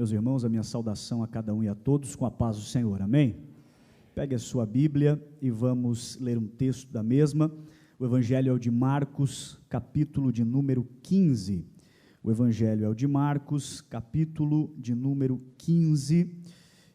Meus irmãos, a minha saudação a cada um e a todos com a paz do Senhor, amém? Pegue a sua Bíblia e vamos ler um texto da mesma. O Evangelho é o de Marcos, capítulo de número 15. O Evangelho é o de Marcos, capítulo de número 15,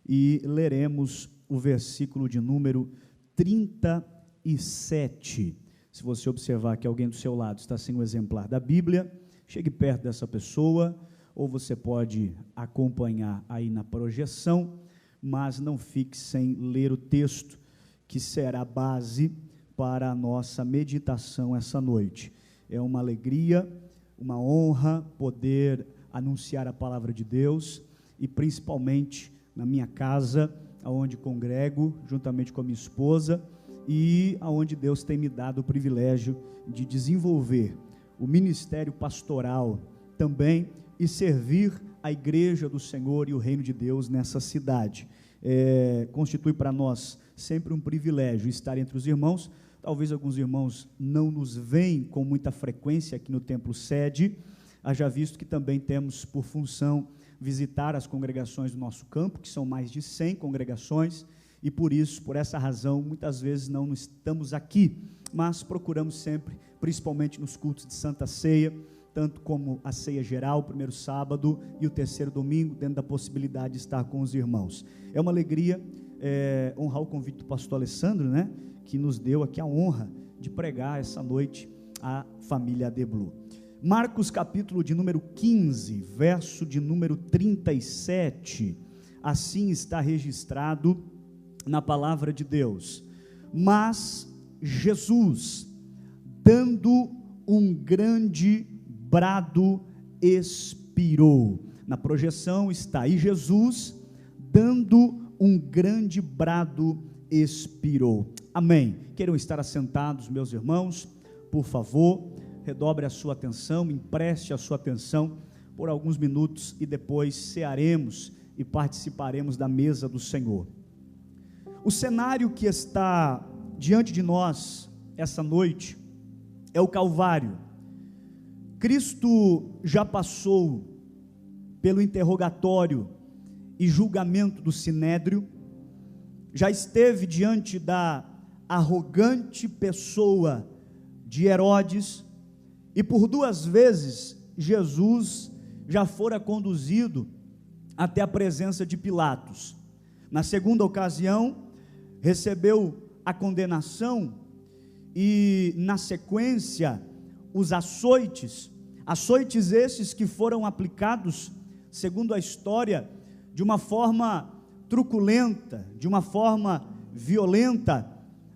e leremos o versículo de número 37. Se você observar que alguém do seu lado está sem o exemplar da Bíblia, chegue perto dessa pessoa, ou você pode acompanhar aí na projeção, mas não fique sem ler o texto, que será base para a nossa meditação essa noite. É uma alegria, uma honra poder anunciar a palavra de Deus, e principalmente na minha casa, onde congrego, juntamente com a minha esposa, e aonde Deus tem me dado o privilégio de desenvolver o ministério pastoral também, e servir a igreja do Senhor e o reino de Deus nessa cidade. Constitui para nós sempre um privilégio estar entre os irmãos. Talvez alguns irmãos não nos veem com muita frequência aqui no templo sede, haja visto que também temos por função visitar as congregações do nosso campo, que são mais de 100 congregações, e por isso, por essa razão, muitas vezes não estamos aqui, mas procuramos sempre, principalmente nos cultos de Santa Ceia, tanto como a ceia geral, o primeiro sábado e o terceiro domingo, dentro da possibilidade de estar com os irmãos. É uma alegria honrar o convite do pastor Alessandro, que nos deu aqui a honra de pregar essa noite a família Adeblu. Marcos capítulo de número 15, verso de número 37, assim está registrado na palavra de Deus: mas Jesus, dando um grande brado, expirou. Na projeção está: e Jesus, dando um grande brado, expirou. Amém. Queiram estar assentados, meus irmãos, por favor, redobre a sua atenção, empreste a sua atenção por alguns minutos, e depois cearemos e participaremos da mesa do Senhor. O cenário que está diante de nós essa noite é o Calvário. Cristo já passou pelo interrogatório e julgamento do Sinédrio, já esteve diante da arrogante pessoa de Herodes, e por 2 vezes Jesus já fora conduzido até a presença de Pilatos. Na segunda ocasião, recebeu a condenação, e na sequência os açoites esses que foram aplicados, segundo a história, de uma forma truculenta, de uma forma violenta.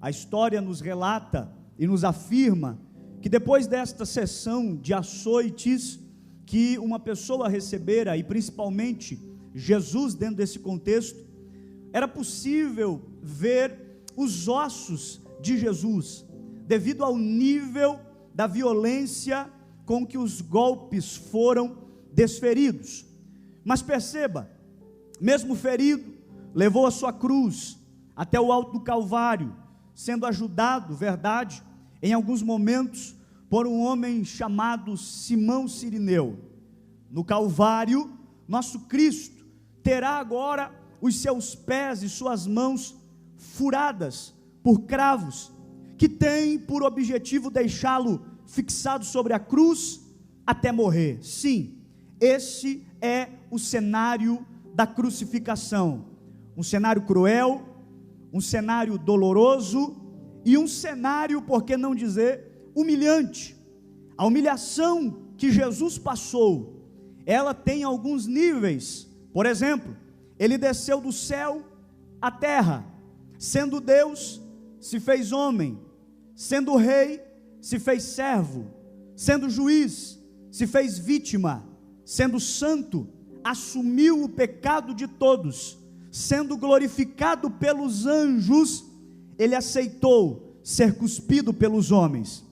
A história nos relata e nos afirma que depois desta sessão de açoites que uma pessoa recebera, e principalmente Jesus dentro desse contexto, era possível ver os ossos de Jesus, devido ao nível da violência com que os golpes foram desferidos. Mas perceba, mesmo ferido, levou a sua cruz até o alto do Calvário, sendo ajudado, verdade, em alguns momentos, por um homem chamado Simão Cirineu. No Calvário, nosso Cristo terá agora os seus pés e suas mãos furadas por cravos, que tem por objetivo deixá-lo fixado sobre a cruz até morrer. Sim, esse é o cenário da crucificação, um cenário cruel, um cenário doloroso, e um cenário, por que não dizer, humilhante. A humilhação que Jesus passou, ela tem alguns níveis. Por exemplo, ele desceu do céu à terra, sendo Deus, se fez homem, sendo rei, se fez servo, sendo juiz, se fez vítima, sendo santo, assumiu o pecado de todos, sendo glorificado pelos anjos, ele aceitou ser cuspido pelos homens.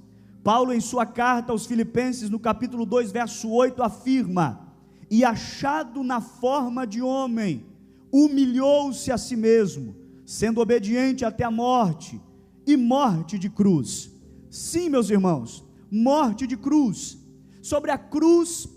Paulo, em sua carta aos Filipenses, no capítulo 2, verso 8, afirma: e achado na forma de homem, humilhou-se a si mesmo, sendo obediente até a morte, e morte de cruz. Sim, meus irmãos, morte de cruz. Sobre a cruz,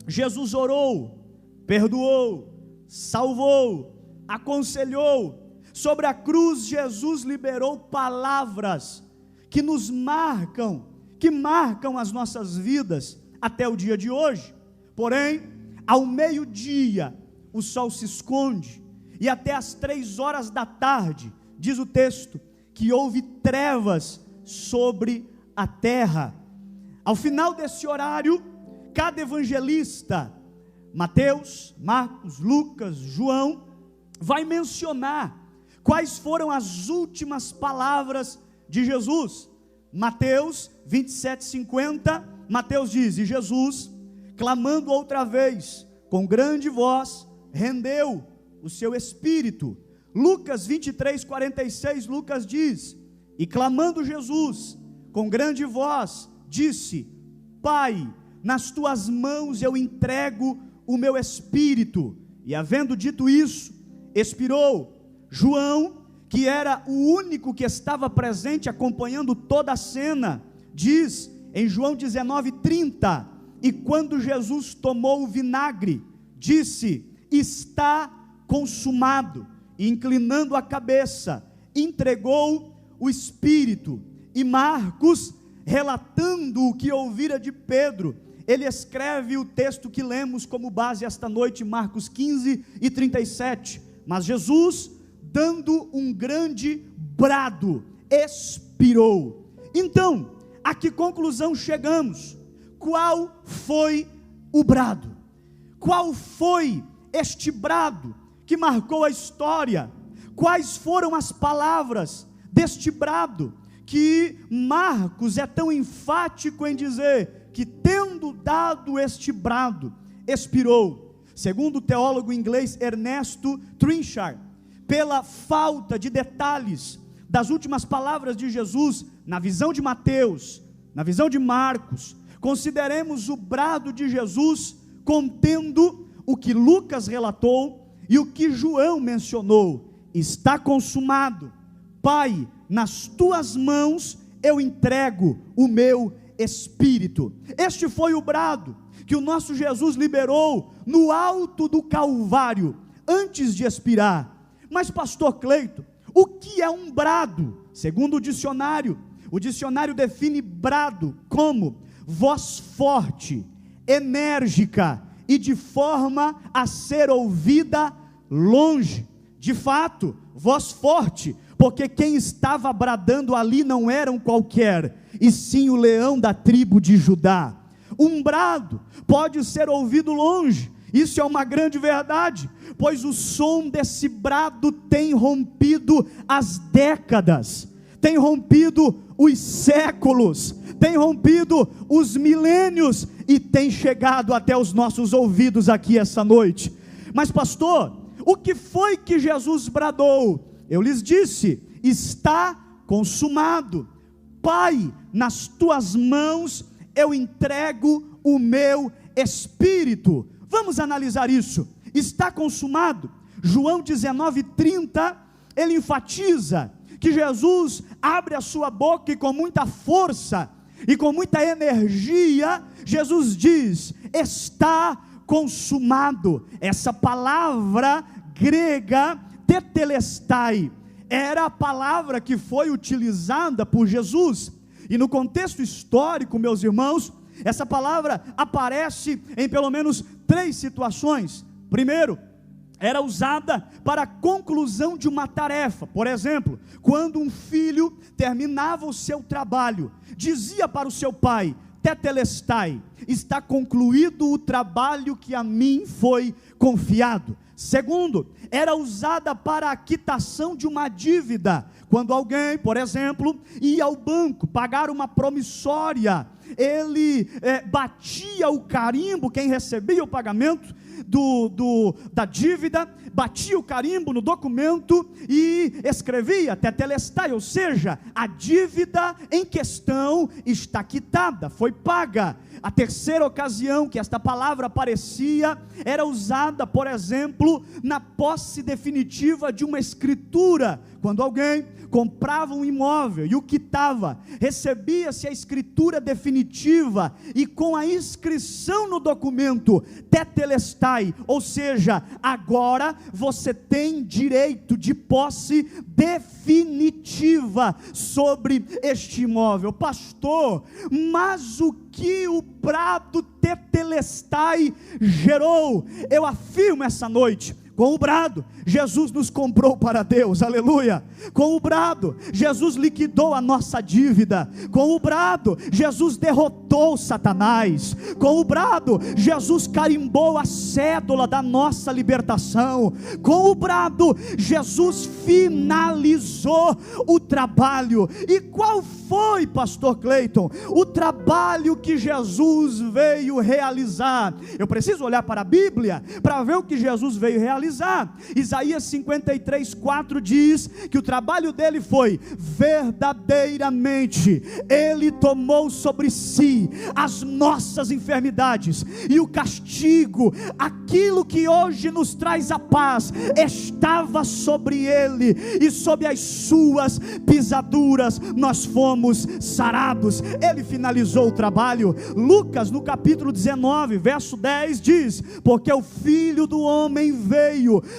Jesus orou, perdoou, salvou, aconselhou. Sobre a cruz, Jesus liberou palavras que nos marcam, que marcam as nossas vidas até o dia de hoje. Porém, ao meio-dia, o sol se esconde, e até às 3 horas da tarde, diz o texto, que houve trevas sobre a terra. Ao final desse horário, cada evangelista, Mateus, Marcos, Lucas, João, vai mencionar quais foram as últimas palavras de Jesus. Mateus 27:50, Mateus diz: e Jesus, clamando outra vez, com grande voz, rendeu o seu espírito. Lucas 23:46, Lucas diz: e clamando Jesus, com grande voz, disse: Pai, nas tuas mãos eu entrego o meu espírito. E havendo dito isso, expirou. João, que era o único que estava presente acompanhando toda a cena, diz em João 19:30, e quando Jesus tomou o vinagre, disse: está consumado, e inclinando a cabeça, entregou o espírito. E Marcos, relatando o que ouvira de Pedro, ele escreve o texto que lemos como base esta noite, Marcos 15:37, mas Jesus, dando um grande brado, expirou. Então, a que conclusão chegamos? Qual foi o brado? Qual foi este brado que marcou a história? Quais foram as palavras deste brado, que Marcos é tão enfático em dizer que, tendo dado este brado, expirou? Segundo o teólogo inglês Ernesto Trinchard, pela falta de detalhes das últimas palavras de Jesus, na visão de Mateus, na visão de Marcos, consideremos o brado de Jesus contendo o que Lucas relatou e o que João mencionou: está consumado. Pai, nas tuas mãos eu entrego o meu espírito. Este foi o brado que o nosso Jesus liberou no alto do Calvário, antes de expirar. Mas pastor Cleito, o que é um brado? Segundo o dicionário define brado como voz forte, enérgica e de forma a ser ouvida longe. De fato, voz forte, porque quem estava bradando ali não era um qualquer, e sim o leão da tribo de Judá. Um brado pode ser ouvido longe, isso é uma grande verdade, pois o som desse brado tem rompido as décadas, tem rompido os séculos, tem rompido os milênios e tem chegado até os nossos ouvidos aqui essa noite. Mas pastor, o que foi que Jesus bradou? Eu lhes disse: está consumado. Pai, nas tuas mãos eu entrego o meu espírito. Vamos analisar isso. Está consumado. João 19:30, ele enfatiza que Jesus abre a sua boca e com muita força e com muita energia, Jesus diz: está consumado. Essa palavra grega, tetelestai, era a palavra que foi utilizada por Jesus, e no contexto histórico, meus irmãos, essa palavra aparece em pelo menos 3 situações. Primeiro, era usada para a conclusão de uma tarefa. Por exemplo, quando um filho terminava o seu trabalho, dizia para o seu pai: tetelestai, está concluído o trabalho que a mim foi confiado. Segundo, era usada para a quitação de uma dívida. Quando alguém, por exemplo, ia ao banco pagar uma promissória, ele batia o carimbo, quem recebia o pagamento da dívida, batia o carimbo no documento e escrevia tetelestai, ou seja, a dívida em questão está quitada, foi paga. A terceira ocasião que esta palavra aparecia era usada, por exemplo, na posse definitiva de uma escritura, quando alguém comprava um imóvel e o quitava, recebia-se a escritura definitiva, e com a inscrição no documento, tetelestai, ou seja, agora você tem direito de posse definitiva sobre este imóvel. Pastor, mas o que o brado tetelestai gerou? Eu afirmo essa noite, com o brado, Jesus nos comprou para Deus, aleluia. Com o brado, Jesus liquidou a nossa dívida. Com o brado, Jesus derrotou Satanás. Com o brado, Jesus carimbou a cédula da nossa libertação. Com o brado, Jesus finalizou o trabalho. E qual foi, pastor Cleiton, o trabalho que Jesus veio realizar? Eu preciso olhar para a Bíblia para ver o que Jesus veio realizar. Isaías 53:4 diz que o trabalho dele foi: verdadeiramente ele tomou sobre si as nossas enfermidades, e o castigo, aquilo que hoje nos traz a paz, estava sobre ele, e sob as suas pisaduras nós fomos sarados. Ele finalizou o trabalho. Lucas, no capítulo 19, verso 10 diz: porque o Filho do Homem veio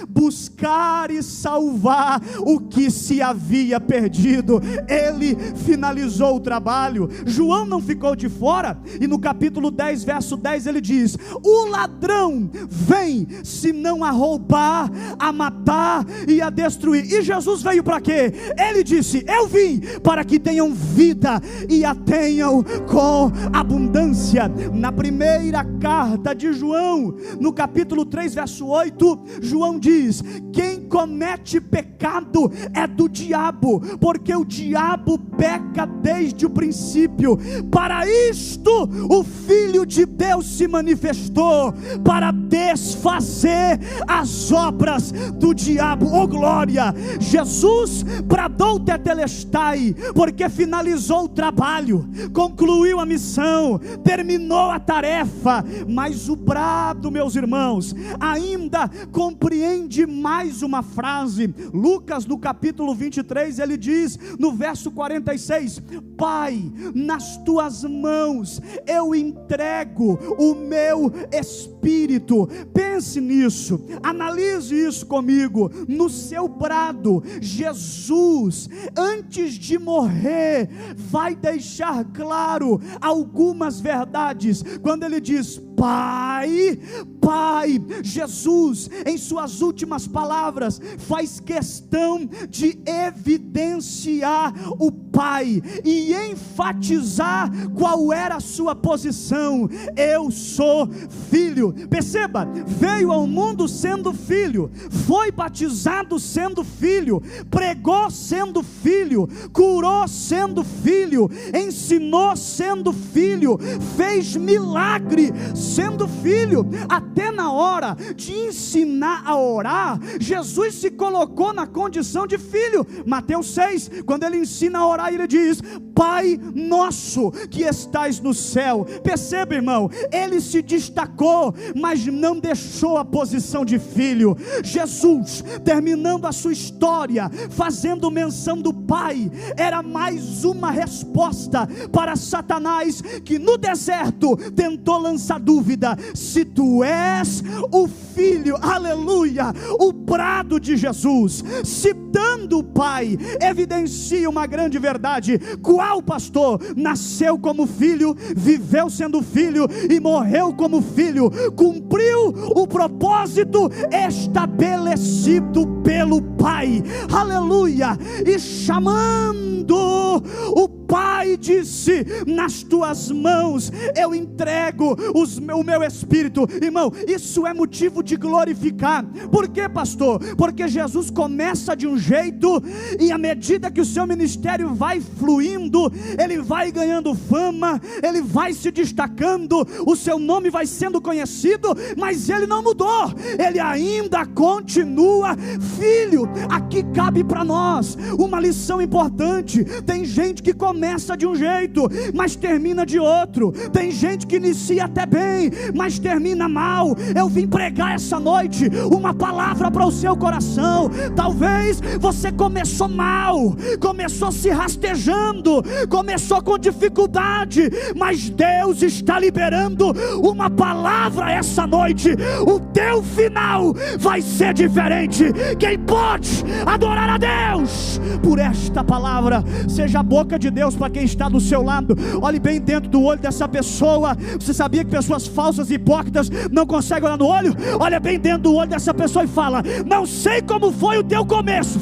buscar e salvar o que se havia perdido. Ele finalizou o trabalho. João não ficou de fora, e no capítulo 10, verso 10 ele diz: o ladrão vem senão a roubar, a matar e a destruir. E Jesus veio para quê? Ele disse: eu vim para que tenham vida e a tenham com abundância. Na primeira carta de João, no capítulo 3, verso 8, João diz: quem comete pecado é do diabo, porque o diabo peca desde o princípio. Para isto o Filho de Deus se manifestou, para desfazer as obras do diabo. Oh glória! Jesus bradou tetelestai, porque finalizou o trabalho, concluiu a missão, terminou a tarefa. Mas o brado, meus irmãos, ainda compreende mais uma frase. Lucas, no capítulo 23, ele diz no verso 46: Pai, nas tuas mãos eu entrego o meu espírito. Pense nisso, analise isso comigo. No seu brado, Jesus, antes de morrer, vai deixar claro algumas verdades, quando ele diz: Pai, Pai. Jesus, em suas últimas palavras, faz questão de evidenciar o Pai e enfatizar qual era a sua posição: eu sou filho. Perceba, veio ao mundo sendo filho, foi batizado sendo filho, pregou sendo filho, curou sendo filho, ensinou sendo filho, fez milagre sendo filho. Até na hora de ensinar a orar, Jesus se colocou na condição de filho. Mateus 6, quando ele ensina a orar, ele diz: Pai nosso que estais no céu. Perceba, irmão, ele se destacou, mas não deixou a posição de filho. Jesus, terminando a sua história, fazendo menção do Pai, era mais uma resposta para Satanás, que no deserto tentou lançar dúvida: se tu és o filho, aleluia. O brado de Jesus, citando o Pai, evidencia uma grande verdade. Qual, pastor? Nasceu como filho, viveu sendo filho e morreu como filho, cumpriu o propósito estabelecido pelo Pai, aleluia. E chamando, o Pai disse: nas tuas mãos eu entrego o meu espírito. Irmão, isso é motivo de glorificar. Por quê, pastor? Porque Jesus começa de um jeito, e à medida que o seu ministério vai fluindo, ele vai ganhando fama, ele vai se destacando, o seu nome vai sendo conhecido, mas ele não mudou, ele ainda continua filho. Aqui cabe para nós uma lição importante. Tem gente que começa começa de um jeito, mas termina de outro. Tem gente que inicia até bem, mas termina mal. Eu vim pregar essa noite uma palavra para o seu coração. Talvez você começou mal, começou se rastejando, começou com dificuldade, mas Deus está liberando uma palavra essa noite. O teu final vai ser diferente. Quem pode adorar a Deus por esta palavra? Seja a boca de Deus para quem está do seu lado. Olhe bem dentro do olho dessa pessoa. Você sabia que pessoas falsas e hipócritas não conseguem olhar no olho? Olha bem dentro do olho dessa pessoa e fala: não sei como foi o teu começo,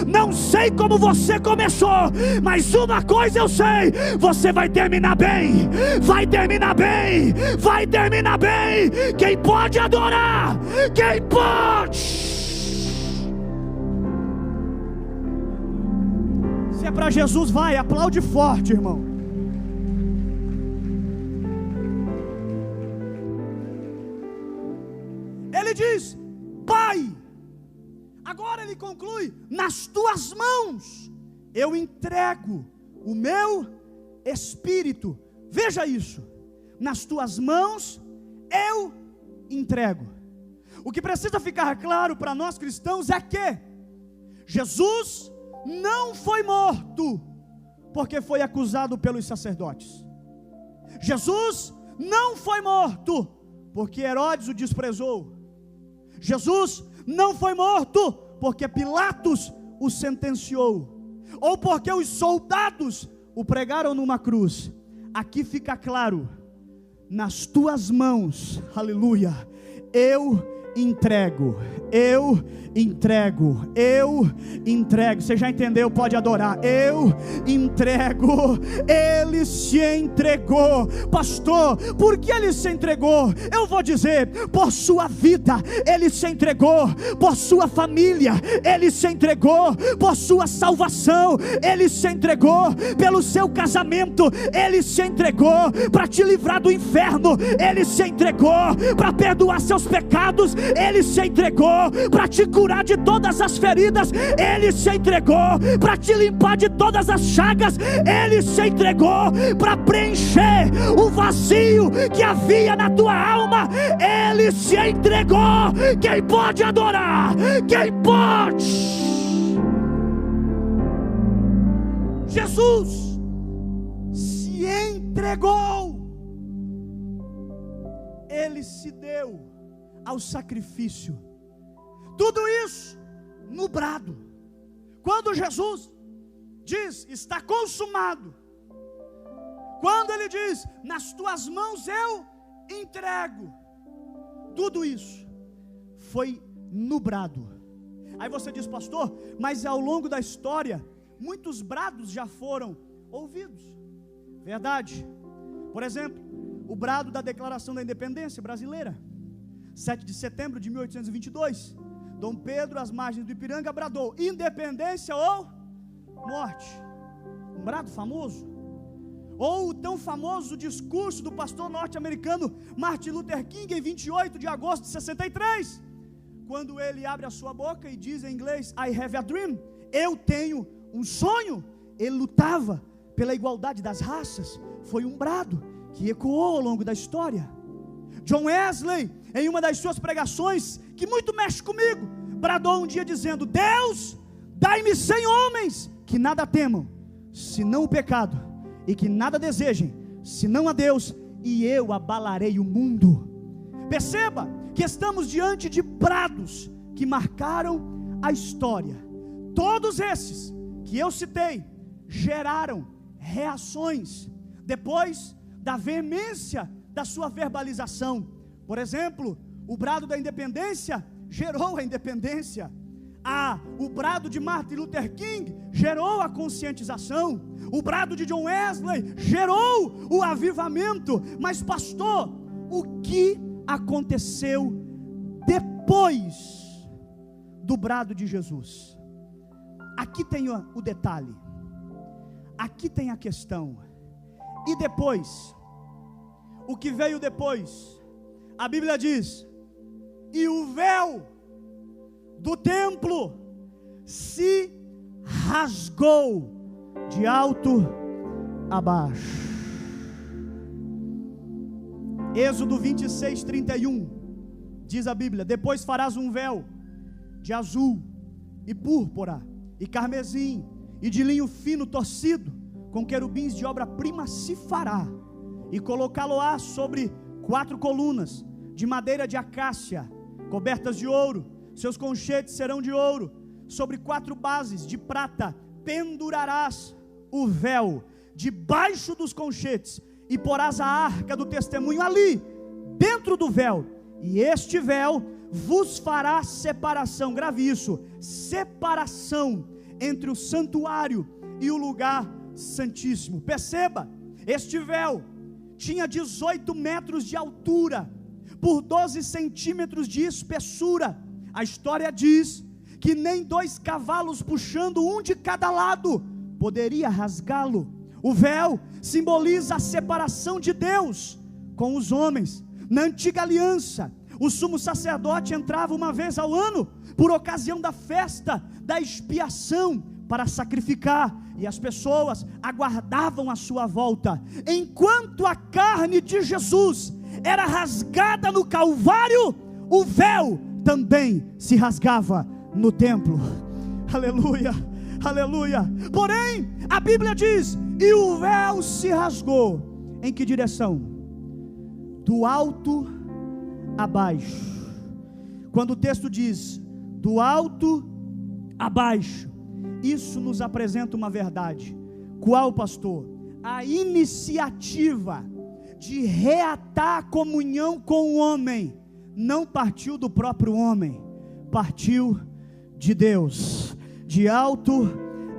não sei como você começou, mas uma coisa eu sei: você vai terminar bem, vai terminar bem, vai terminar bem. Quem pode adorar? Quem pode? Se é para Jesus, vai, aplaude forte, irmão. Ele diz: Pai, agora ele conclui: nas tuas mãos eu entrego o meu espírito. Veja isso: nas tuas mãos eu entrego. O que precisa ficar claro para nós cristãos é que Jesus não foi morto porque foi acusado pelos sacerdotes. Jesus não foi morto porque Herodes o desprezou. Jesus não foi morto porque Pilatos o sentenciou, ou porque os soldados o pregaram numa cruz. Aqui fica claro: nas tuas mãos, aleluia, eu entrego, eu entrego, eu entrego. Você já entendeu? Pode adorar. Eu entrego. Ele se entregou. Pastor, por que ele se entregou? Eu vou dizer: por sua vida ele se entregou, por sua família ele se entregou, por sua salvação ele se entregou, pelo seu casamento ele se entregou, para te livrar do inferno ele se entregou, para perdoar seus pecados ele se entregou, para te curar de todas as feridas ele se entregou, para te limpar de todas as chagas ele se entregou, para preencher o vazio que havia na tua alma ele se entregou. Quem pode adorar? Quem pode? Jesus se entregou, ele se deu ao sacrifício. Tudo isso no brado. Quando Jesus diz: está consumado, quando ele diz: nas tuas mãos eu entrego, tudo isso foi no brado. Aí você diz: pastor, mas ao longo da história muitos brados já foram ouvidos. Verdade. Por exemplo, o brado da Declaração da Independência Brasileira, 7 de setembro de 1822, Dom Pedro, às margens do Ipiranga, bradou: independência ou morte. Um brado famoso. Ou o tão famoso discurso do pastor norte-americano Martin Luther King, em 28 de agosto de 63, quando ele abre a sua boca e diz em inglês: I have a dream, eu tenho um sonho. Ele lutava pela igualdade das raças. Foi um brado que ecoou ao longo da história. John Wesley, em uma das suas pregações, que muito mexe comigo, bradou um dia dizendo: Deus, dai-me 100 homens que nada temam, senão o pecado, e que nada desejem, senão a Deus, e eu abalarei o mundo. Perceba que estamos diante de brados que marcaram a história. Todos esses que eu citei geraram reações depois da veemência da sua verbalização. Por exemplo, o brado da independência gerou a independência. O brado de Martin Luther King gerou a conscientização. O brado de John Wesley gerou o avivamento. Mas pastor, o que aconteceu depois do brado de Jesus? Aqui tem o detalhe, aqui tem a questão. E depois, o que veio depois? A Bíblia diz: e o véu do templo se rasgou de alto abaixo. Êxodo 26, 31, diz a Bíblia: depois farás um véu de azul e púrpura e carmesim e de linho fino torcido, com querubins de obra-prima se fará, e colocá-lo-á sobre 4 colunas de madeira de acácia, cobertas de ouro, seus conchetes serão de ouro, sobre 4 bases de prata pendurarás o véu debaixo dos conchetes, e porás a arca do testemunho ali, dentro do véu, e este véu vos fará separação, grave isso, separação entre o santuário e o lugar santíssimo. Perceba, este véu tinha 18 metros de altura, por 12 centímetros de espessura. A história diz que nem 2 cavalos puxando um de cada lado poderia rasgá-lo. O véu simboliza a separação de Deus com os homens. Na antiga aliança, o sumo sacerdote entrava uma vez ao ano, por ocasião da festa da expiação, para sacrificar, e as pessoas aguardavam a sua volta. Enquanto a carne de Jesus era rasgada no Calvário, o véu também se rasgava no templo. Aleluia, aleluia. Porém, a Bíblia diz: e o véu se rasgou. Em que direção? Do alto a baixo. Quando o texto diz do alto a baixo, isso nos apresenta uma verdade. Qual, pastor? A iniciativa de reatar a comunhão com o homem não partiu do próprio homem, partiu de Deus. De alto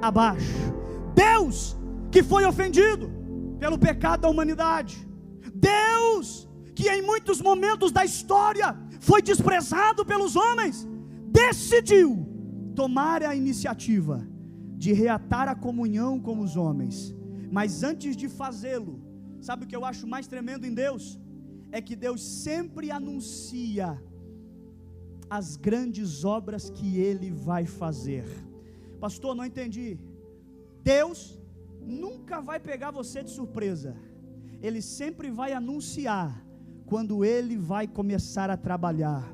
a baixo. Deus que foi ofendido pelo pecado da humanidade, Deus que em muitos momentos da história foi desprezado pelos homens, decidiu tomar a iniciativa de reatar a comunhão com os homens. Mas antes de fazê-lo, sabe o que eu acho mais tremendo em Deus? É que Deus sempre anuncia as grandes obras que Ele vai fazer. Pastor, não entendi. Deus nunca vai pegar você de surpresa. Ele sempre vai anunciar quando Ele vai começar a trabalhar.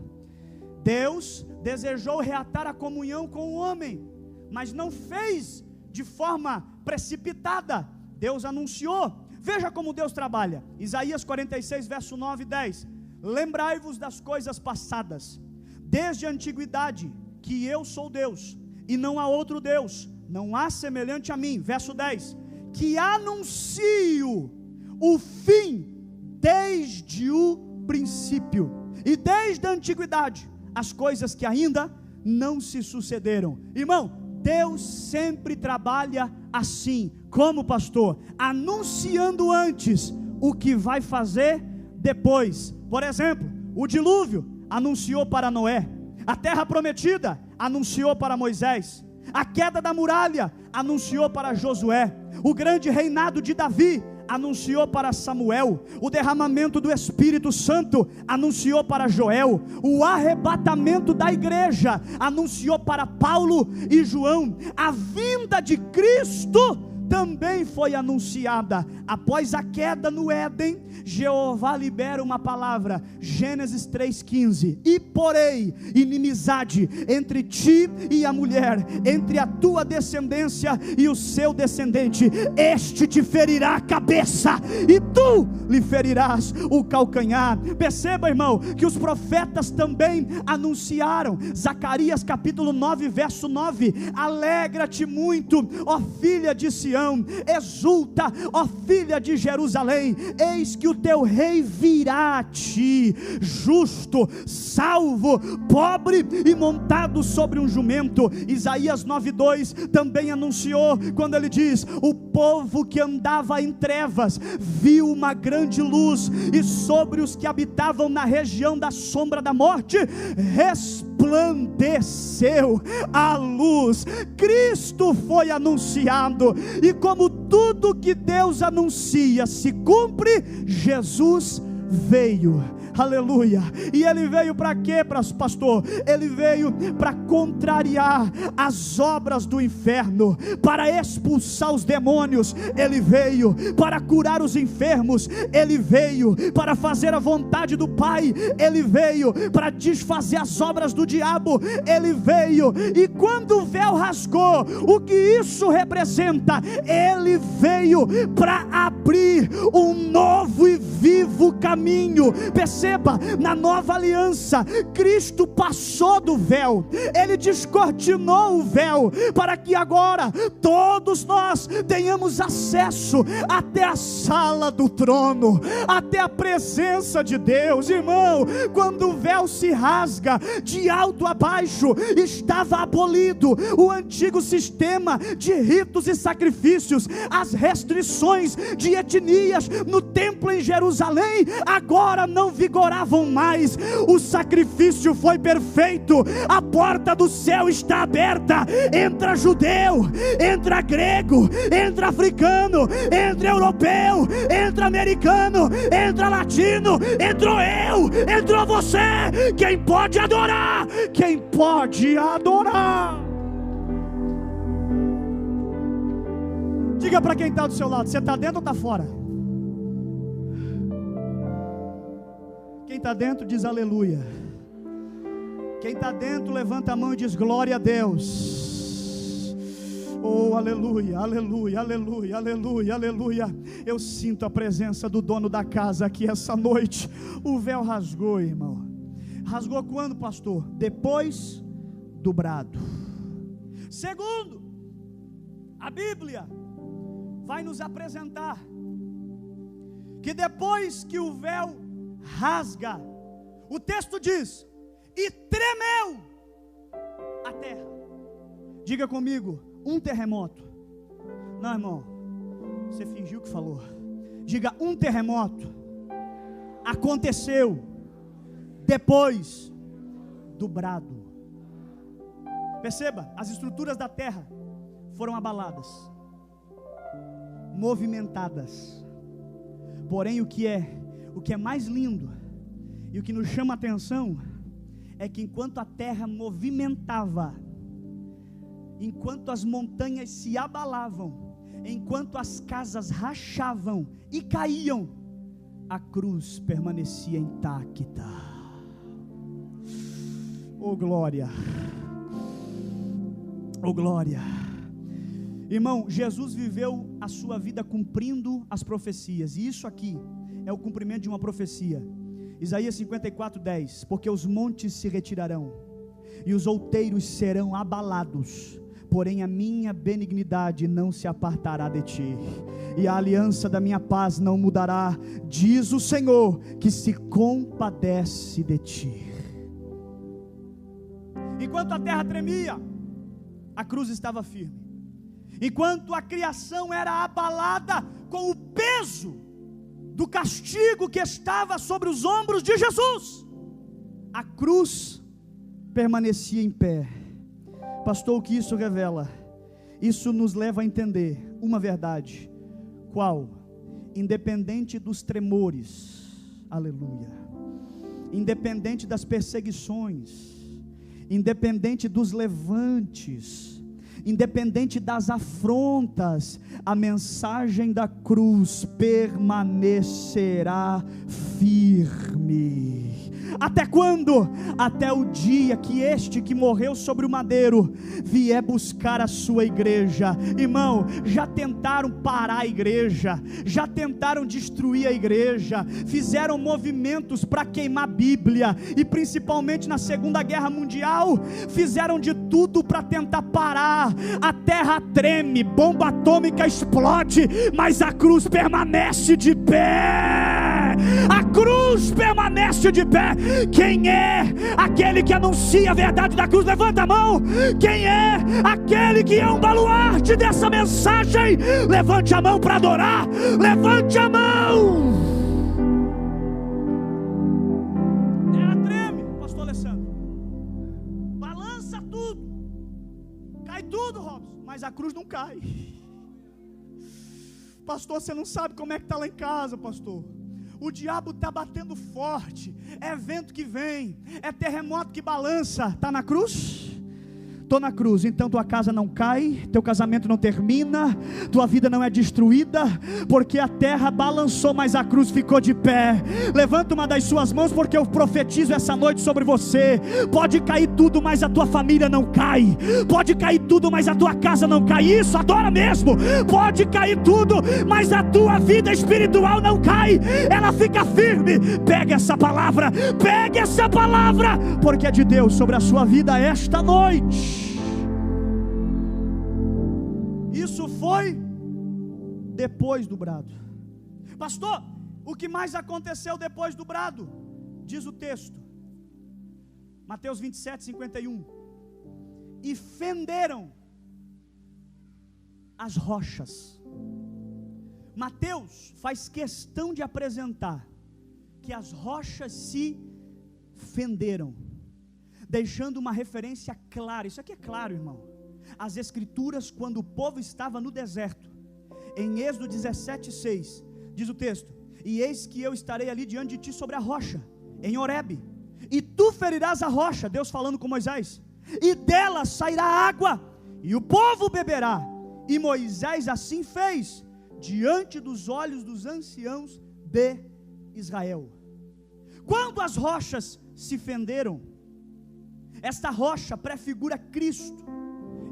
Deus desejou reatar a comunhão com o homem, mas não fez de forma precipitada. Deus anunciou. Veja como Deus trabalha. Isaías 46, verso 9 e 10. Lembrai-vos das coisas passadas, desde a antiguidade, que eu sou Deus, e não há outro Deus, não há semelhante a mim. Verso 10. Que anuncio o fim desde o princípio, e desde a antiguidade, as coisas que ainda não se sucederam. Irmão, Deus sempre trabalha assim. Como, pastor? Anunciando antes o que vai fazer depois. Por exemplo, o dilúvio anunciou para Noé, a terra prometida anunciou para Moisés, a queda da muralha anunciou para Josué, o grande reinado de Davi anunciou para Samuel, o derramamento do Espírito Santo anunciou para Joel, o arrebatamento da igreja anunciou para Paulo e João, a vinda de Cristo também foi anunciada. Após a queda no Éden, Jeová libera uma palavra, Gênesis 3,15: e porei inimizade entre ti e a mulher, entre a tua descendência e o seu descendente, este te ferirá a cabeça e tu lhe ferirás o calcanhar. Perceba, irmão, que os profetas também anunciaram. Zacarias capítulo 9, verso 9: alegra-te muito, ó filha de Sião, exulta, ó filha de Jerusalém, eis que o teu rei virá a ti, justo, salvo, pobre e montado sobre um jumento. Isaías 9:2 também anunciou, quando ele diz: o povo que andava em trevas viu uma grande luz, e sobre os que habitavam na região da sombra da morte resplandeceu a luz. Cristo foi anunciado, e como tudo que Deus anuncia se cumpre, Jesus veio. aleluia. E ele veio para quê, pastor? Ele veio para contrariar as obras do inferno, para expulsar os demônios. Ele veio para curar os enfermos. Ele veio para fazer a vontade do Pai. Ele veio para desfazer as obras do diabo. Ele veio, e quando o véu rasgou, o que isso representa? Ele veio para abrir um novo e vivo caminho. Perceba, na nova aliança, Cristo passou do véu, Ele descortinou o véu, para que agora todos nós tenhamos acesso até a sala do trono, até a presença de Deus. Irmão, quando o véu se rasga de alto a baixo, estava abolido o antigo sistema de ritos e sacrifícios. As restrições de etnias no templo em Jerusalém agora não vigoravam mais. O sacrifício foi perfeito, a porta do céu está aberta. Entra judeu, entra grego, entra africano, entra europeu, entra americano, entra latino, entrou eu, entrou você. Quem pode adorar? Quem pode adorar? Diga para quem está do seu lado: você está dentro ou está fora? Quem está dentro diz aleluia. Quem está dentro levanta a mão e diz glória a Deus. Oh, aleluia, aleluia, aleluia, aleluia, aleluia. Eu sinto a presença do dono da casa aqui essa noite. O véu rasgou, irmão. Rasgou quando, pastor? Depois do brado. Segundo, a Bíblia vai nos apresentar que depois que o véu rasga, o texto diz: e tremeu a terra. Diga comigo: um terremoto. Não, irmão, você fingiu que falou. Diga: um terremoto aconteceu depois do brado. Perceba, as estruturas da terra foram abaladas, movimentadas. Porém, o que é mais lindo e o que nos chama a atenção é que enquanto a terra movimentava, enquanto as montanhas se abalavam, enquanto as casas rachavam e caíam, a cruz permanecia intacta. Oh glória, oh glória. Irmão, Jesus viveu a sua vida cumprindo as profecias, e isso aqui é o cumprimento de uma profecia. Isaías 54:10: porque os montes se retirarão e os outeiros serão abalados, porém a minha benignidade não se apartará de ti, e a aliança da minha paz não mudará, diz o Senhor, que se compadece de ti. Enquanto a terra tremia, a cruz estava firme. Enquanto a criação era abalada com o peso do castigo que estava sobre os ombros de Jesus, a cruz permanecia em pé. Pastor, o que isso revela? Isso nos leva a entender uma verdade. Qual? Independente dos tremores, aleluia, independente das perseguições, independente dos levantes, independente das afrontas, a mensagem da cruz permanecerá firme. Até quando? Até o dia que este que morreu sobre o madeiro vier buscar a sua igreja. Irmão, já tentaram parar a igreja, já tentaram destruir a igreja, fizeram movimentos para queimar a Bíblia, e principalmente na Segunda Guerra Mundial, fizeram de tudo para tentar parar. A terra treme, bomba atômica explode, mas a cruz permanece de pé. A cruz permanece de pé. Quem é aquele que anuncia a verdade da cruz? Levanta a mão. Quem é aquele que é um baluarte dessa mensagem? Levante a mão para adorar. Levante a mão. Ela treme, pastor Alessandro, balança tudo, cai tudo, Robson, mas a cruz não cai. Pastor, você não sabe como é que está lá em casa, pastor. O diabo está batendo forte. É vento que vem, é terremoto que balança. Está na cruz? Estou na cruz. Então tua casa não cai, teu casamento não termina, tua vida não é destruída, porque a terra balançou, mas a cruz ficou de pé. Levanta uma das suas mãos, porque eu profetizo essa noite sobre você. Pode cair tudo, mas a tua família não cai. Pode cair tudo, mas a tua casa não cai. Isso, adora mesmo. Pode cair tudo, mas a tua vida espiritual não cai. Ela fica firme. Pega essa palavra, porque é de Deus sobre a sua vida esta noite. Isso foi depois do brado. Pastor, o que mais aconteceu depois do brado? Diz o texto, Mateus 27, 51. E fenderam as rochas. Mateus faz questão de apresentar que as rochas se fenderam, deixando uma referência clara. Isso aqui é claro, irmão. As escrituras, quando o povo estava no deserto, em Êxodo 17:6, diz o texto: e eis que eu estarei ali diante de ti sobre a rocha, em Horebe, e tu ferirás a rocha, Deus falando com Moisés, e dela sairá água, e o povo beberá. E Moisés assim fez, diante dos olhos dos anciãos de Israel. Quando as rochas se fenderam, esta rocha prefigura Cristo,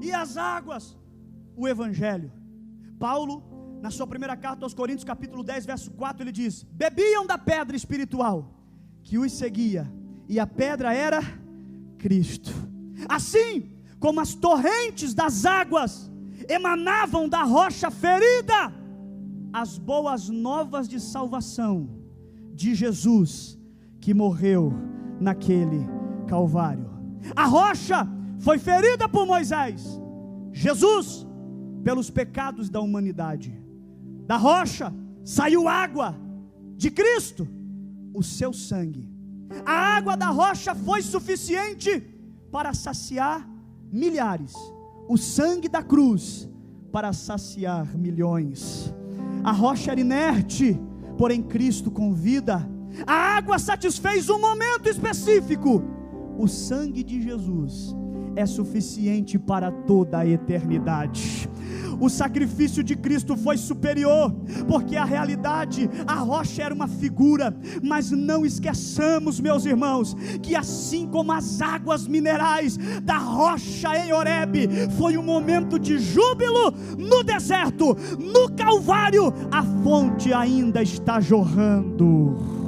e as águas, o Evangelho. Paulo, na sua primeira carta aos Coríntios, capítulo 10, verso 4, ele diz: bebiam da pedra espiritual que os seguia, e a pedra era Cristo. Assim como as torrentes das águas emanavam da rocha ferida, as boas novas de salvação de Jesus, que morreu naquele Calvário. A rocha foi ferida por Moisés, Jesus pelos pecados da humanidade. Da rocha saiu água de Cristo, o seu sangue. A água da rocha foi suficiente para saciar milhares, o sangue da cruz para saciar milhões. A rocha era inerte, porém Cristo com vida. A água satisfez um momento específico. O sangue de Jesus é suficiente para toda a eternidade. O sacrifício de Cristo foi superior, porque a realidade, a rocha era uma figura, mas não esqueçamos, meus irmãos, que assim como as águas minerais da rocha em Horebe, foi um momento de júbilo no deserto, no Calvário, a fonte ainda está jorrando.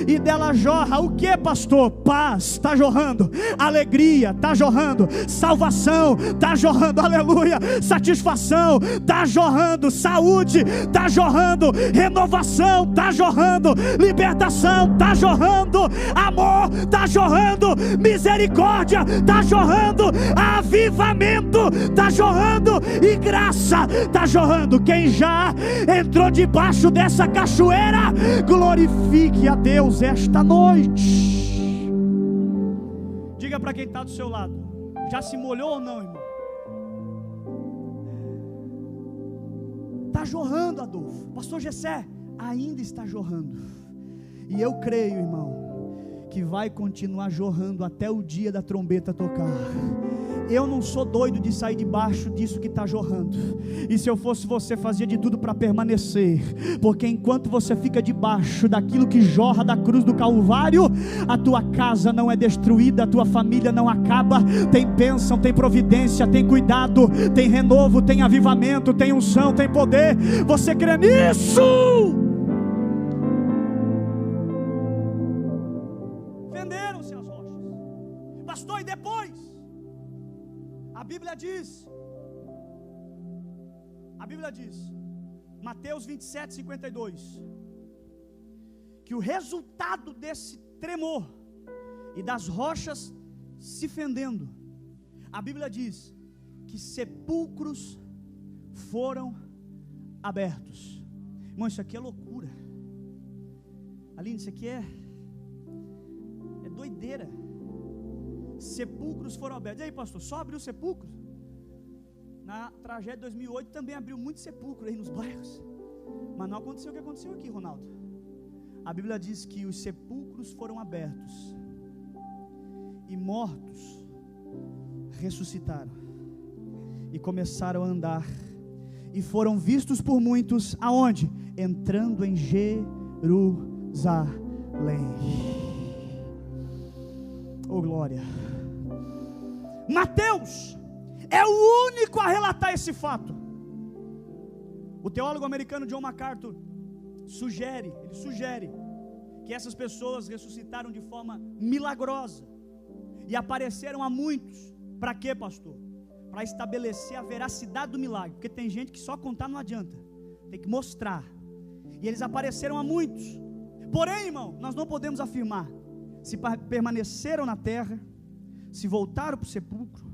E dela jorra o que, pastor? Paz está jorrando, alegria está jorrando, salvação está jorrando, aleluia, satisfação está jorrando, saúde está jorrando, renovação está jorrando, libertação está jorrando, amor está jorrando, misericórdia está jorrando, avivamento está jorrando e graça está jorrando. Quem já entrou debaixo dessa cachoeira, glorifique a Deus esta noite. Diga para quem está do seu lado: já se molhou ou não, irmão? Está jorrando, Adolfo. Pastor Gessé, ainda está jorrando. E eu creio, irmão, que vai continuar jorrando até o dia da trombeta tocar. Eu não sou doido de sair debaixo disso que está jorrando. E se eu fosse você, fazia de tudo para permanecer. Porque enquanto você fica debaixo daquilo que jorra da cruz do Calvário, a tua casa não é destruída, a tua família não acaba. Tem bênção, tem providência, tem cuidado, tem renovo, tem avivamento, tem unção, tem poder. Você crê nisso? Venderam-se as rochas. Pastor, e depois? A Bíblia diz, Mateus 27, 52, que o resultado desse tremor e das rochas se fendendo, a Bíblia diz que sepulcros foram abertos. Irmão, isso aqui é loucura. Aline, isso aqui é doideira. Sepulcros foram abertos. E aí, pastor, só abriu sepulcros? Na tragédia de 2008 também abriu muitos sepulcros aí nos bairros, mas não aconteceu o que aconteceu aqui, Ronaldo. a Bíblia diz que os sepulcros foram abertos e mortos ressuscitaram e começaram a andar e foram vistos por muitos, aonde? Entrando em Jerusalém. Oh glória! Mateus é o único a relatar esse fato. O teólogo americano John MacArthur sugere que essas pessoas ressuscitaram de forma milagrosa e apareceram a muitos. Para quê, pastor? Para estabelecer a veracidade do milagre, porque tem gente que só contar não adianta, tem que mostrar. E eles apareceram a muitos. Porém, irmão, nós não podemos afirmar se permaneceram na terra, se voltaram para o sepulcro,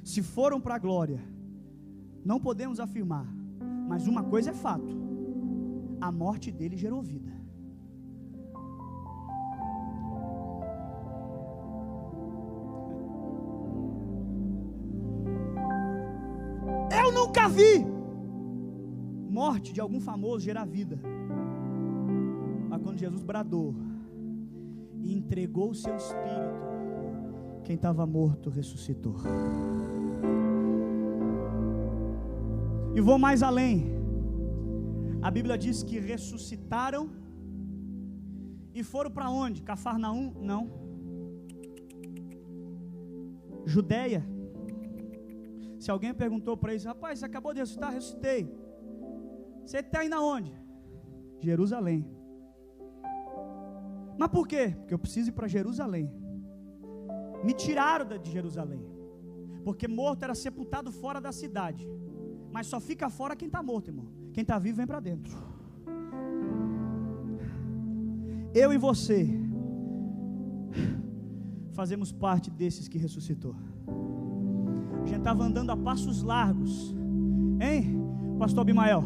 se foram para a glória. Não podemos afirmar, mas uma coisa é fato: a morte dele gerou vida. Eu nunca vi morte de algum famoso gerar vida, mas quando Jesus bradou e entregou o seu espírito, quem estava morto ressuscitou. E vou mais além. A Bíblia diz que ressuscitaram e foram para onde? Cafarnaum? Não. Judeia. Se alguém perguntou para eles: rapaz, você acabou de ressuscitar? Ressuscitei. Você está indo aonde? Jerusalém. Mas por quê? Porque eu preciso ir para Jerusalém. Me tiraram de Jerusalém, porque morto era sepultado fora da cidade. Mas só fica fora quem está morto, irmão. Quem está vivo vem para dentro. Eu e você fazemos parte desses que ressuscitou. A gente estava andando a passos largos, hein, pastor Abimael?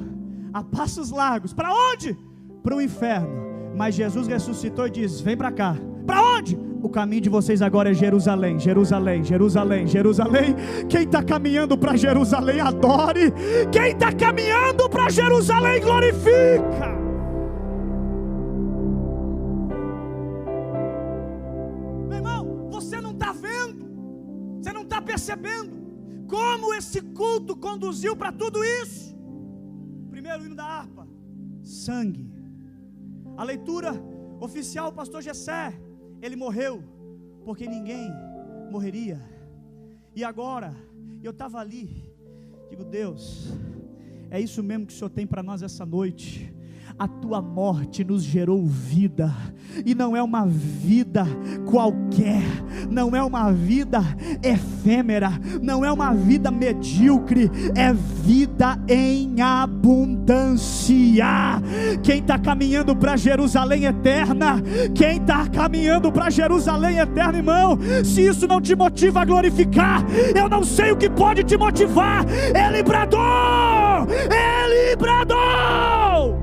A passos largos, para onde? Para o inferno. Mas Jesus ressuscitou e diz: vem para cá. Para onde? O caminho de vocês agora é Jerusalém, Jerusalém, Jerusalém, Jerusalém. Quem está caminhando para Jerusalém, adore. Quem está caminhando para Jerusalém, glorifica. Meu irmão, você não está vendo, você não está percebendo como esse culto conduziu para tudo isso. Primeiro hino da harpa, sangue. A leitura oficial, o pastor Gessé, ele morreu porque ninguém morreria. E agora, eu estava ali, digo: Deus, é isso mesmo que o Senhor tem para nós essa noite. A tua morte nos gerou vida, e não é uma vida qualquer, não é uma vida efêmera, não é uma vida medíocre, é vida em abundância. Quem está caminhando para Jerusalém eterna, quem está caminhando para Jerusalém eterna, irmão, se isso não te motiva a glorificar, eu não sei o que pode te motivar. Ele bradou, ele bradou.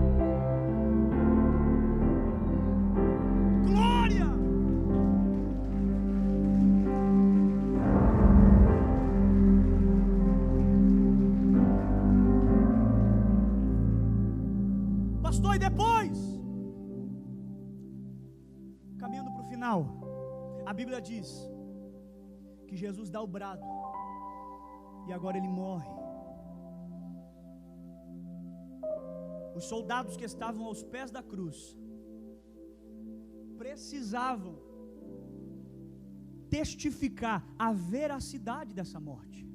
Pastor, e depois, caminhando para o final, a Bíblia diz que Jesus dá o brado e agora ele morre. Os soldados que estavam aos pés da cruz precisavam testificar a veracidade dessa morte.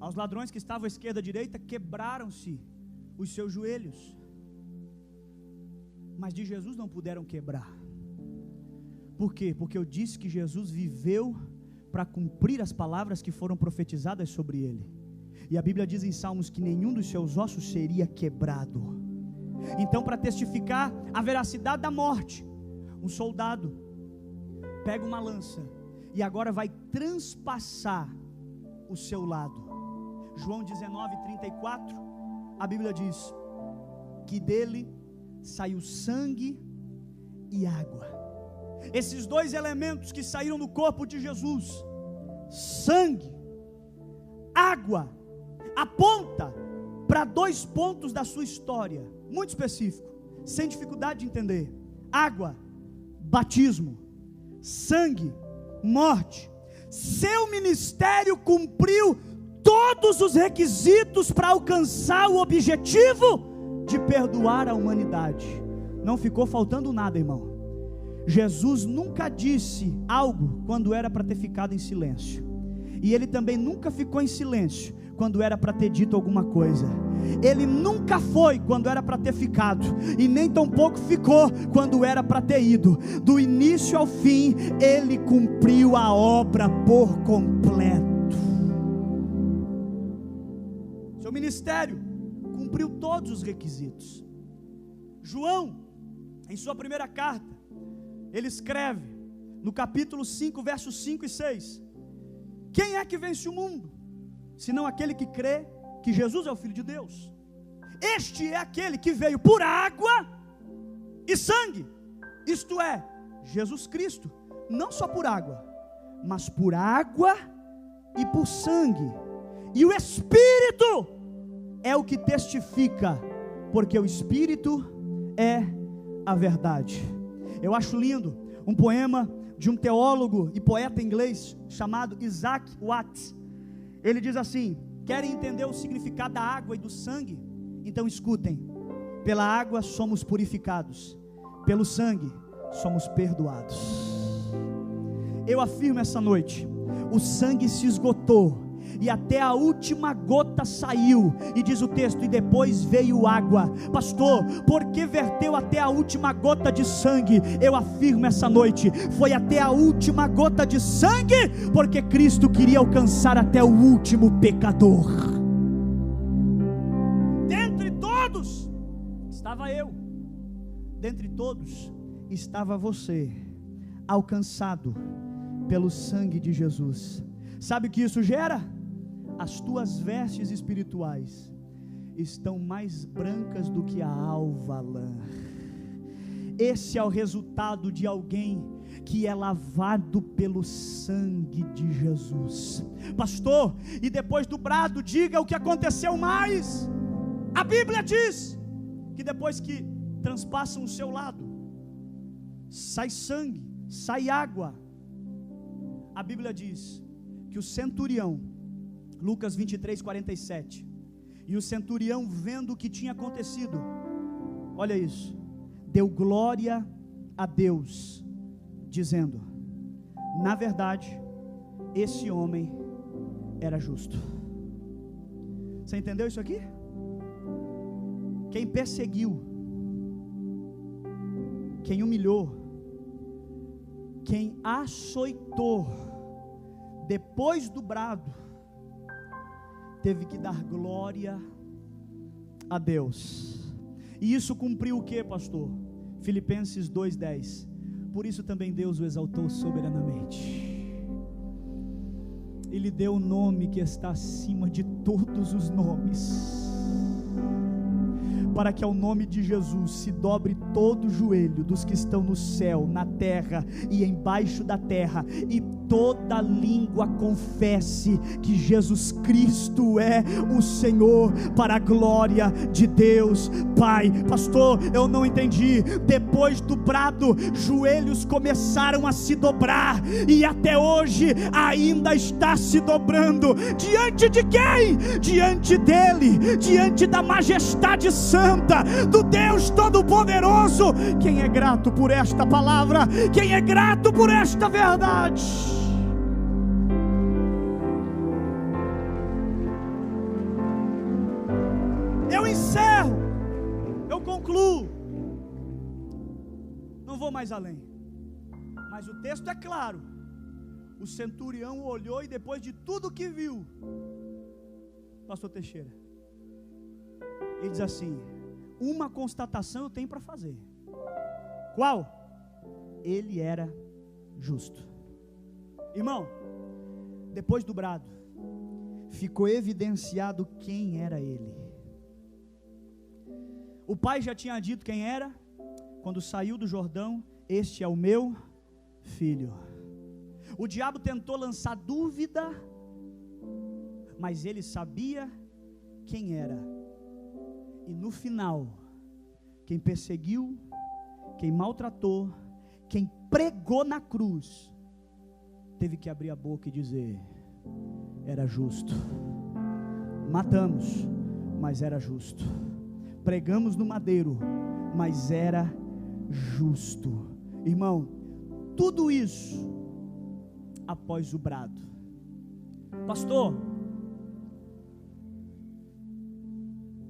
Aos ladrões que estavam à esquerda e à direita, quebraram-se os seus joelhos, mas de Jesus não puderam quebrar. Por quê? Porque eu disse que Jesus viveu para cumprir as palavras que foram profetizadas sobre ele. E a Bíblia diz em Salmos que nenhum dos seus ossos seria quebrado. Então, para testificar a veracidade da morte, um soldado pega uma lança e agora vai transpassar o seu lado. João 19:34, a Bíblia diz que dele saiu sangue e água. Esses dois elementos que saíram do corpo de Jesus, sangue, água, aponta para dois pontos da sua história, muito específico, sem dificuldade de entender. água, batismo; sangue, morte. Seu ministério cumpriu todos os requisitos para alcançar o objetivo de perdoar a humanidade. Não ficou faltando nada, irmão. Jesus nunca disse algo quando era para ter ficado em silêncio, e ele também nunca ficou em silêncio quando era para ter dito alguma coisa. Ele nunca foi quando era para ter ficado, e nem tampouco ficou quando era para ter ido. Do início ao fim, ele cumpriu a obra por completo. Seu ministério cumpriu todos os requisitos. João, em sua primeira carta, ele escreve no capítulo 5, versos 5 e 6: quem é que vence o mundo, senão aquele que crê que Jesus é o Filho de Deus? Este é aquele que veio por água e sangue, isto é, Jesus Cristo, não só por água, mas por água e por sangue. E o Espírito é o que testifica, porque o Espírito é a verdade. Eu acho lindo um poema de um teólogo e poeta inglês chamado Isaac Watts. Ele diz assim: querem entender o significado da água e do sangue? Então escutem: pela água somos purificados, pelo sangue somos perdoados. Eu afirmo essa noite: o sangue se esgotou, e até a última gota saiu, e diz o texto: e depois veio água. Pastor, por que verteu até a última gota de sangue? Eu afirmo essa noite: foi até a última gota de sangue, porque Cristo queria alcançar até o último pecador. Dentre todos estava eu, dentre todos estava você, alcançado pelo sangue de Jesus. Sabe o que isso gera? As tuas vestes espirituais estão mais brancas do que a alva lã. Esse é o resultado de alguém que é lavado pelo sangue de Jesus. Pastor, e depois do brado, diga o que aconteceu mais. A Bíblia diz que depois que transpassam o seu lado, sai sangue, sai água. A Bíblia diz que o centurião, Lucas 23, 47, e o centurião, vendo o que tinha acontecido, olha isso, deu glória a Deus, dizendo: na verdade, esse homem era justo. Você entendeu isso aqui? Quem perseguiu, quem humilhou, quem açoitou, depois do brado, teve que dar glória a Deus. E isso cumpriu o que, pastor? Filipenses 2:10. Por isso também Deus o exaltou soberanamente, e lhe deu o nome que está acima de todos os nomes, para que ao nome de Jesus se dobre todo o joelho dos que estão no céu, na terra e embaixo da terra, e toda língua confesse que Jesus Cristo é o Senhor, para a glória de Deus Pai. Pastor, eu não entendi. Depois do brado, joelhos começaram a se dobrar, e até hoje ainda está se dobrando. Diante de quem? Diante dele, diante da majestade santa do Deus Todo-Poderoso. Quem é grato por esta palavra? Quem é grato por esta verdade? Eu encerro, eu concluo, não vou mais além, mas o texto é claro. O centurião olhou e depois de tudo que viu, pastor Teixeira, ele diz assim: uma constatação eu tenho para fazer. Qual? Ele era justo. Irmão, depois do brado, ficou evidenciado quem era ele. O pai já tinha dito quem era, quando saiu do Jordão: este é o meu filho. O diabo tentou lançar dúvida, mas ele sabia quem era. E no final, quem perseguiu, quem maltratou, quem pregou na cruz, teve que abrir a boca e dizer: era justo. Matamos, mas era justo. Pregamos no madeiro, mas era justo. Irmão, tudo isso após o brado. Pastor,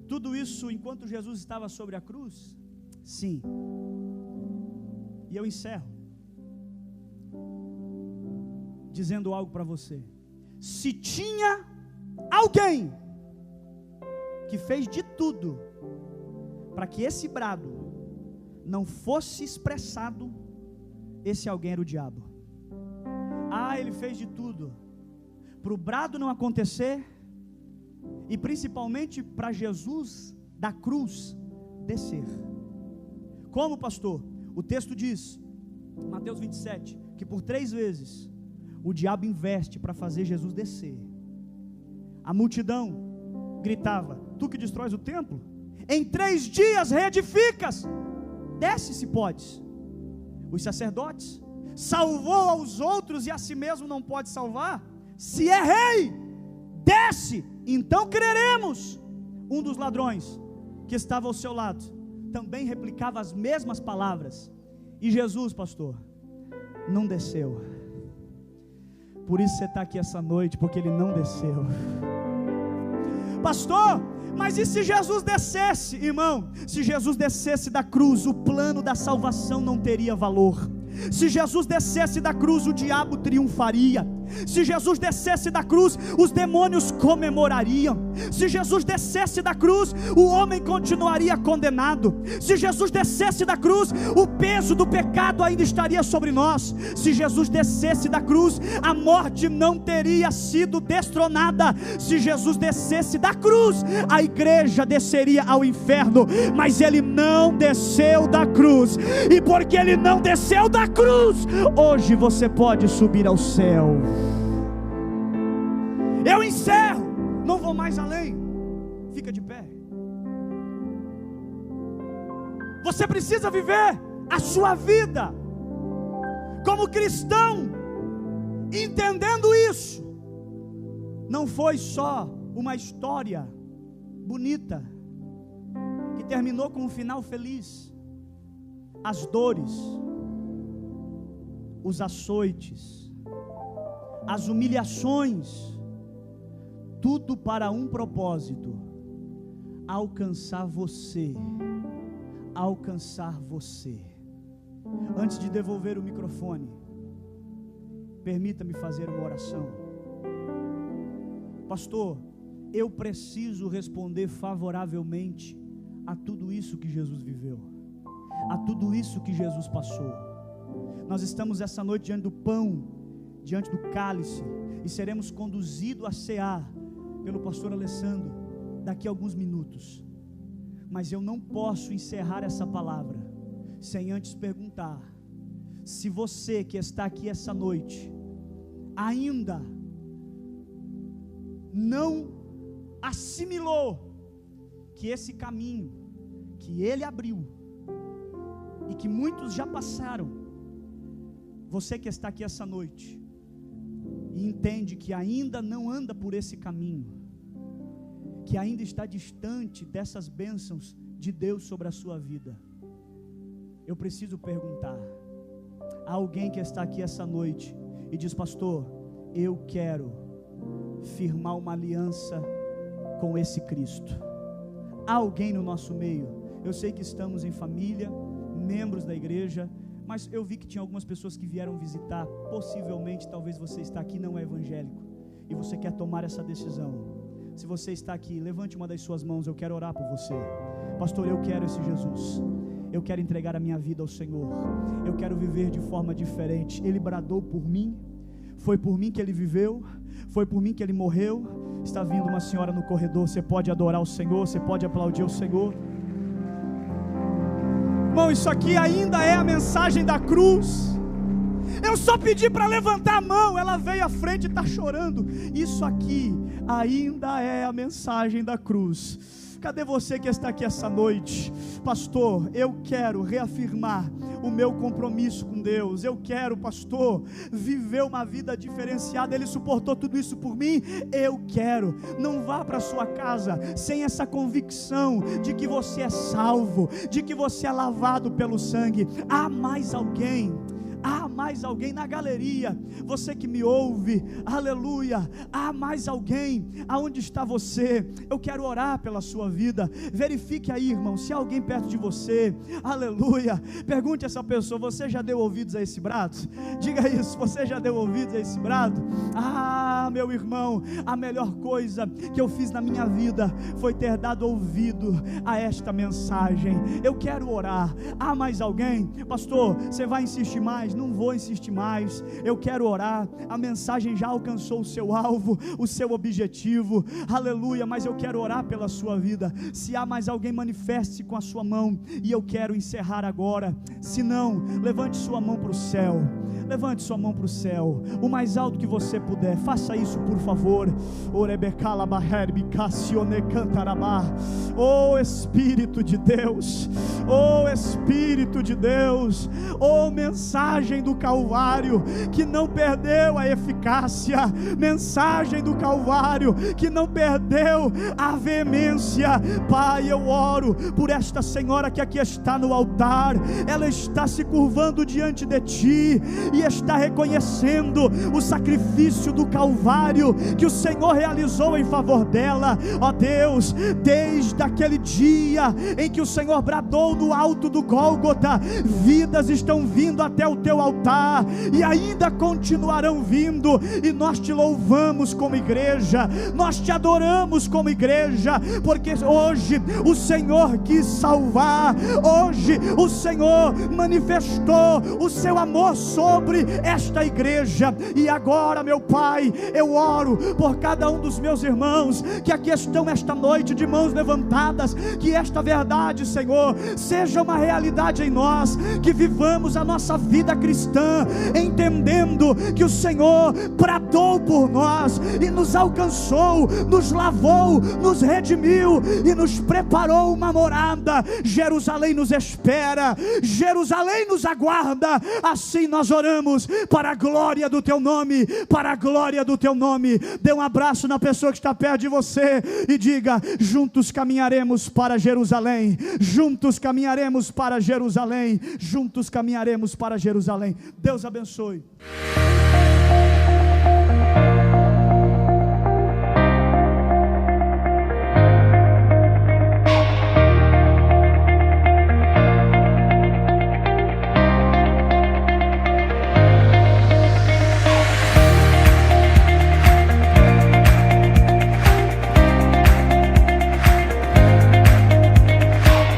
tudo isso enquanto Jesus estava sobre a cruz? Sim. E eu encerro dizendo algo para você. Se tinha alguém que fez de tudo para que esse brado não fosse expressado, esse alguém era o diabo. Ele fez de tudo para o brado não acontecer, e principalmente para Jesus da cruz descer. Como, pastor? O texto diz, Mateus 27, que por 3 vezes o diabo investe para fazer Jesus descer. A multidão gritava: tu que destróis o templo, em 3 dias reedificas, desce se podes. Os sacerdotes: salvou aos outros e a si mesmo não pode salvar? Se é rei, desce, então creremos. Um dos ladrões que estava ao seu lado também replicava as mesmas palavras. E Jesus, pastor, não desceu. Por isso você está aqui essa noite, porque ele não desceu. Pastor, mas e se Jesus descesse? Irmão, se Jesus descesse da cruz, o plano da salvação não teria valor. Se Jesus descesse da cruz, o diabo triunfaria. Se Jesus descesse da cruz, os demônios comemorariam. Se Jesus descesse da cruz, o homem continuaria condenado. Se Jesus descesse da cruz, o peso do pecado ainda estaria sobre nós. Se Jesus descesse da cruz, a morte não teria sido destronada. Se Jesus descesse da cruz, a igreja desceria ao inferno. Mas ele não desceu da cruz, e porque ele não desceu da cruz, hoje você pode subir ao céu. Eu encerro, não vou mais além. Fica de pé. Você precisa viver a sua vida como cristão, entendendo isso. Não foi só uma história bonita que terminou com um final feliz. As dores, os açoites, as humilhações, tudo para um propósito: alcançar você. Alcançar você. Antes de devolver o microfone, permita-me fazer uma oração. Pastor, eu preciso responder favoravelmente a tudo isso que Jesus viveu, a tudo isso que Jesus passou. Nós estamos essa noite diante do pão, diante do cálice, e seremos conduzidos a cear pelo pastor Alessandro daqui a alguns minutos. Mas eu não posso encerrar essa palavra sem antes perguntar: se você que está aqui essa noite ainda não assimilou que esse caminho que ele abriu e que muitos já passaram, você que está aqui essa noite e entende que ainda não anda por esse caminho, que ainda está distante dessas bênçãos de Deus sobre a sua vida, eu preciso perguntar a alguém que está aqui essa noite e diz: pastor, eu quero firmar uma aliança com esse Cristo. Há alguém no nosso meio? Eu sei que estamos em família, membros da igreja, mas eu vi que tinha algumas pessoas que vieram visitar. Possivelmente, talvez você está aqui, não é evangélico, e você quer tomar essa decisão. Se você está aqui, levante uma das suas mãos, eu quero orar por você. Pastor, eu quero esse Jesus, eu quero entregar a minha vida ao Senhor, eu quero viver de forma diferente. Ele bradou por mim, foi por mim que ele viveu, foi por mim que ele morreu. Está vindo uma senhora no corredor, você pode adorar o Senhor, você pode aplaudir o Senhor. Irmão, isso aqui ainda é a mensagem da cruz. Eu só pedi para levantar a mão, ela veio à frente e está chorando. Isso aqui ainda é a mensagem da cruz. Cadê você que está aqui essa noite? Pastor, eu quero reafirmar o meu compromisso com Deus. Eu quero, pastor, viver uma vida diferenciada. Ele suportou tudo isso por mim. Eu quero. Não vá para sua casa sem essa convicção de que você é salvo, de que você é lavado pelo sangue. Há mais alguém. Há mais alguém na galeria, você que me ouve, aleluia, há mais alguém, aonde está você? Eu quero orar pela sua vida. Verifique aí, irmão, se há alguém perto de você, aleluia. Pergunte a essa pessoa: você já deu ouvidos a esse brado? Diga isso: você já deu ouvidos a esse brado? Ah, meu irmão, a melhor coisa que eu fiz na minha vida foi ter dado ouvido a esta mensagem. Eu quero orar. Há mais alguém? Pastor, você vai insistir mais? Não vou insistir mais. Eu quero orar. A mensagem já alcançou o seu alvo, o seu objetivo, aleluia. Mas eu quero orar pela sua vida. Se há mais alguém, manifeste com a sua mão. E eu quero encerrar agora. Se não, levante sua mão para o céu. Levante sua mão para o céu, o mais alto que você puder. Faça isso, por favor. Oh Espírito de Deus, oh Espírito de Deus, oh mensagem do Calvário que não perdeu a eficácia, mensagem do Calvário que não perdeu a veemência. Pai, eu oro por esta senhora que aqui está no altar. Ela está se curvando diante de Ti e está reconhecendo o sacrifício do Calvário que o Senhor realizou em favor dela. Ó Deus, desde aquele dia em que o Senhor bradou no alto do Gólgota, vidas estão vindo até o Teu altar e ainda continuarão vindo, e nós Te louvamos como igreja, nós Te adoramos como igreja, porque hoje o Senhor quis salvar, hoje o Senhor manifestou o Seu amor sobre esta igreja. E agora, meu Pai, eu oro por cada um dos meus irmãos que aqui estão esta noite de mãos levantadas, que esta verdade, Senhor, seja uma realidade em nós, que vivamos a nossa vida cristã entendendo que o Senhor bradou por nós e nos alcançou, nos lavou, nos redimiu e nos preparou uma morada. Jerusalém nos espera, Jerusalém nos aguarda. Assim nós oramos para a glória do Teu nome, para a glória do Teu nome. Dê um abraço na pessoa que está perto de você e diga: juntos caminharemos para Jerusalém, juntos caminharemos para Jerusalém, juntos caminharemos para Jerusalém. Deus abençoe.